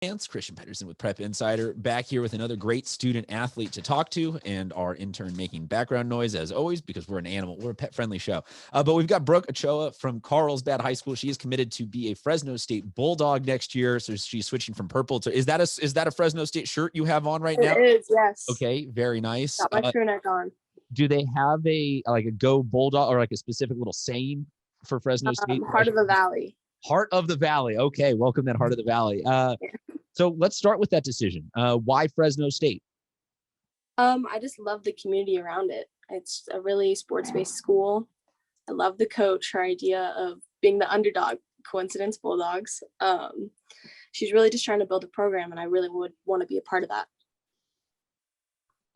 Christian Pedersen with Prep Insider, back here with another great student athlete to talk to, and our intern making background noise as always because we're a pet friendly show. But we've got Brooke Ochoa from Carlsbad High School. She is committed to be a Fresno State Bulldog next year, so she's switching from purple to. Is that a Fresno State shirt you have on right now? It is, yes. Okay, very nice. Got my crew neck on. Do they have a go Bulldog or like a specific little saying for Fresno State? Heart of the Valley. Heart of the Valley. Okay, welcome that Heart of the Valley. So let's start with that decision. Why Fresno State? I just love the community around it. It's a really sports-based school. I love the coach, her idea of being the underdog, coincidence Bulldogs. She's really just trying to build a program, and I really would want to be a part of that.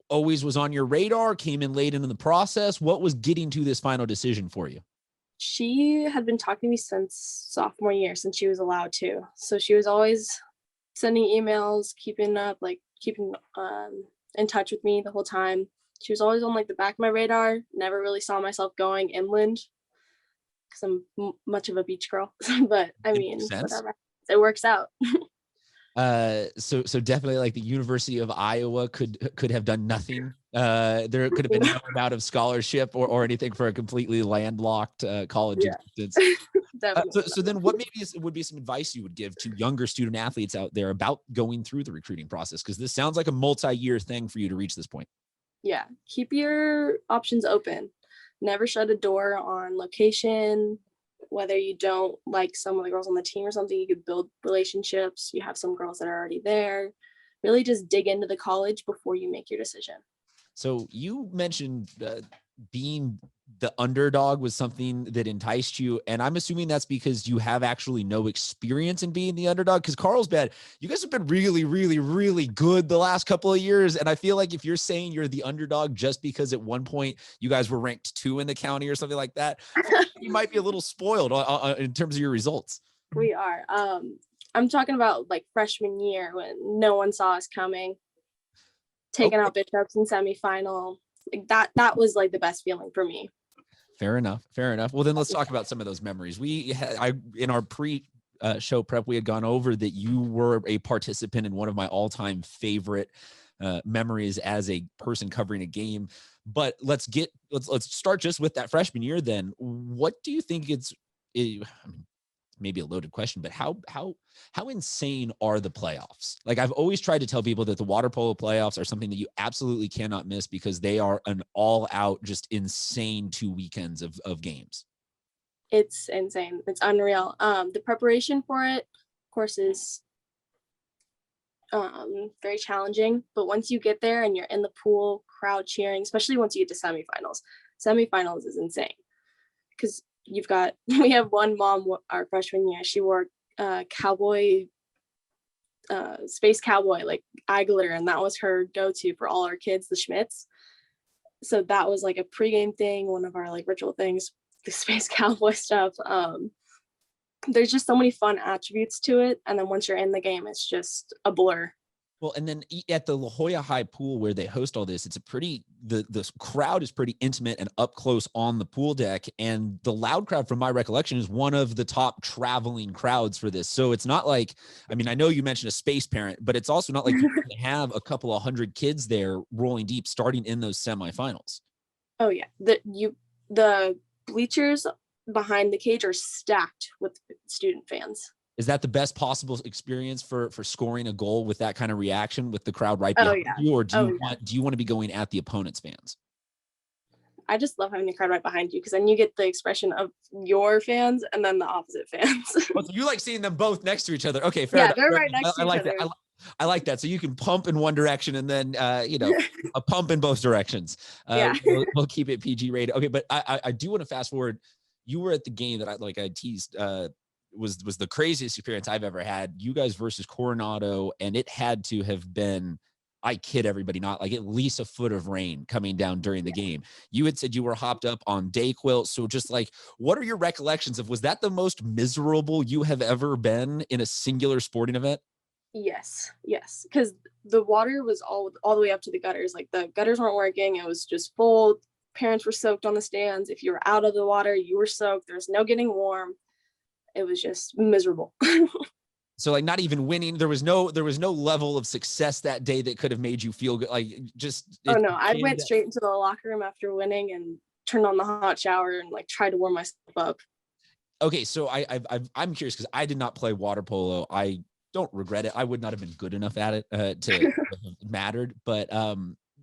Always was on your radar, came in late into the process. What was getting to this final decision for you? She had been talking to me since sophomore year, since she was allowed to. So she was always sending emails, keeping in touch with me the whole time. She was always on like the back of my radar. Never really saw myself going inland because I'm much of a beach girl. But I mean, whatever. It works out. So definitely like the University of Iowa could have done nothing. There could have been no amount of scholarship or anything for a completely landlocked college existence. So then what would be some advice you would give to younger student athletes out there about going through the recruiting process? Because this sounds like a multi-year thing for you to reach this point. Yeah. Keep your options open. Never shut a door on location. Whether you don't like some of the girls on the team or something, you could build relationships. You have some girls that are already there. Really just dig into the college before you make your decision. So you mentioned being the underdog was something that enticed you. And I'm assuming that's because you have actually no experience in being the underdog. Because Carlsbad, you guys have been really, really, really good the last couple of years. And I feel like if you're saying you're the underdog just because at one point you guys were ranked 2 in the county or something like that, you might be a little spoiled in terms of your results. We are. I'm talking about like freshman year when no one saw us coming, taking out Bishops in semifinal. Like that was like the best feeling for me. Fair enough. Well, then let's talk about some of those memories. In our show prep, we had gone over that you were a participant in one of my all-time favorite memories as a person covering a game. But let's start just with that freshman year. Then, what do you think maybe a loaded question, but how insane are the playoffs? Like I've always tried to tell people that the water polo playoffs are something that you absolutely cannot miss because they are an all out, just insane 2 weekends of games. It's insane. It's unreal. The preparation for it, of course, is very challenging, but once you get there and you're in the pool, crowd cheering, especially once you get to semifinals is insane because we have one mom our freshman year. She wore cowboy, space cowboy, like eye glitter. And that was her go-to for all our kids, the Schmitz. So that was like a pregame thing. One of our like ritual things, the space cowboy stuff. There's just so many fun attributes to it. And then once you're in the game, it's just a blur. Well, and then at the La Jolla High pool where they host all this, it's the crowd is pretty intimate and up close on the pool deck. And the loud crowd, from my recollection, is one of the top traveling crowds for this. So it's not like, I mean, I know you mentioned a space parent, but it's also not like you can have a couple of 100 kids there rolling deep starting in those semifinals. Oh yeah. The bleachers behind the cage are stacked with student fans. Is that the best possible experience for scoring a goal with that kind of reaction with the crowd right behind you? Or do you want to be going at the opponent's fans? I just love having the crowd right behind you because then you get the expression of your fans and then the opposite fans. Well, so you like seeing them both next to each other. Okay, fair enough. They're right next to each other. I like that. So you can pump in one direction and then, a pump in both directions. We'll keep it PG rated. Okay, but I do want to fast forward. You were at the game that I teased, was the craziest experience I've ever had. You guys versus Coronado, and it had to have been, I kid everybody not, like at least a foot of rain coming down during the game. You had said you were hopped up on Dayquil. So just like, what are your recollections was that the most miserable you have ever been in a singular sporting event? Yes. Because the water was all the way up to the gutters. Like the gutters weren't working. It was just full. Parents were soaked on the stands. If you were out of the water, you were soaked. There's no getting warm. It was just miserable. So like not even winning, there was no level of success that day that could have made you feel good. Like just, Oh no, I went straight into the locker room after winning and turned on the hot shower and like tried to warm myself up. Okay, so I'm curious because I did not play water polo. I don't regret it. I would not have been good enough at it to have mattered. But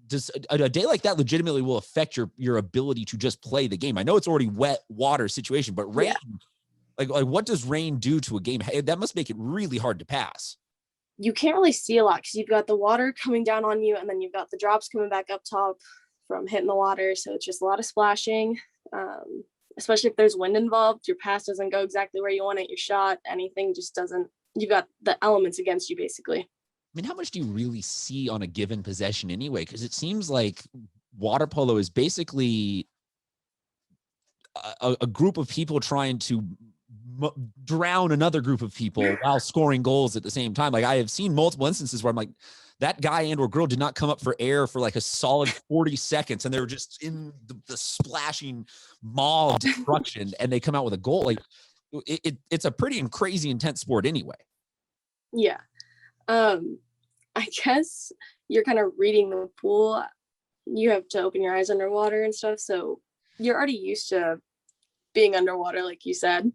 does a day like that legitimately will affect your ability to just play the game? I know it's already wet water situation, but rain, like what does rain do to a game? Hey, that must make it really hard to pass. You can't really see a lot because you've got the water coming down on you, and then you've got the drops coming back up top from hitting the water. So it's just a lot of splashing. Especially if there's wind involved, your pass doesn't go exactly where you want it. Your shot, anything just doesn't. You've got the elements against you, basically. I mean, how much do you really see on a given possession anyway? Because it seems like water polo is basically a group of people trying to drown another group of people while scoring goals at the same time. Like I have seen multiple instances where I'm like, that guy and or girl did not come up for air for like a solid 40 seconds. And they were just in the splashing maw of destruction and they come out with a goal. Like it's a pretty and crazy intense sport anyway. Yeah. I guess you're kind of reading the pool. You have to open your eyes underwater and stuff. So you're already used to being underwater, like you said.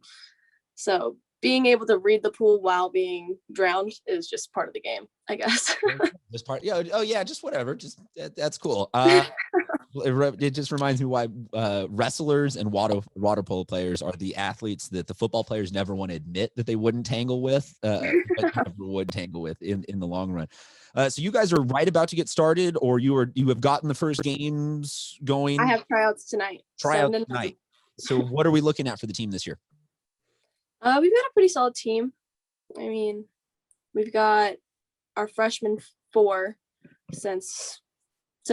So being able to read the pool while being drowned is just part of the game, I guess. Just part, yeah. Oh yeah, just whatever. Just that's cool. It just reminds me why wrestlers and water polo players are the athletes that the football players never want to admit that they wouldn't tangle with, but never would tangle with in the long run. So you guys are right about to get started, or you have gotten the first games going? I have tryouts tonight. Tryouts tonight. So what are we looking at for the team this year? We've got a pretty solid team. I mean, we've got our freshman 4 since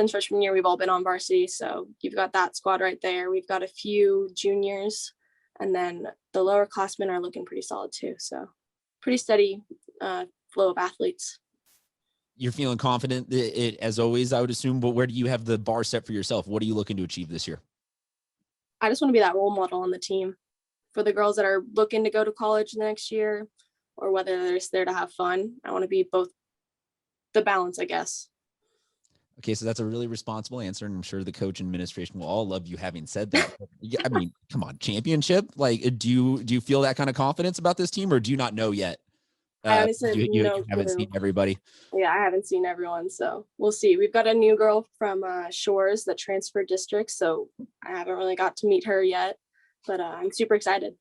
freshman year. We've all been on varsity, so you've got that squad right there. We've got a few juniors, and then the lower classmen are looking pretty solid too. So pretty steady flow of athletes. You're feeling confident, as always, I would assume. But where do you have the bar set for yourself? What are you looking to achieve this year? I just want to be that role model on the team for the girls that are looking to go to college the next year, or whether they're just there to have fun. I want to be both, the balance, I guess. Okay, so that's a really responsible answer, and I'm sure the coach and administration will all love you having said that. I mean, come on, championship. Like, do you feel that kind of confidence about this team, or do you not know yet? I honestly you haven't seen everybody. Yeah, I haven't seen everyone, so we'll see. We've got a new girl from Shores that transferred districts, so I haven't really got to meet her yet, but I'm super excited.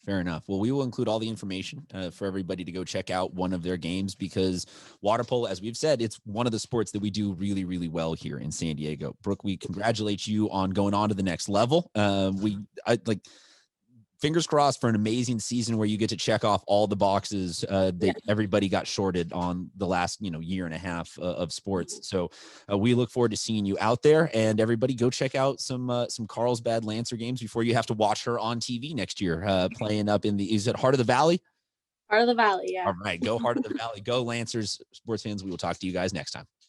Fair enough. Well, we will include all the information for everybody to go check out one of their games, because water polo, as we've said, it's one of the sports that we do really, really well here in San Diego. Brooke, we congratulate you on going on to the next level. Fingers crossed for an amazing season where you get to check off all the boxes that everybody got shorted on the last, year and a half of sports. So we look forward to seeing you out there, and everybody go check out some Carlsbad Lancer games before you have to watch her on TV next year, playing up in is it Heart of the Valley? Heart of the Valley. Yeah. All right. Go Heart of the Valley. Go Lancers. Sports fans. We will talk to you guys next time.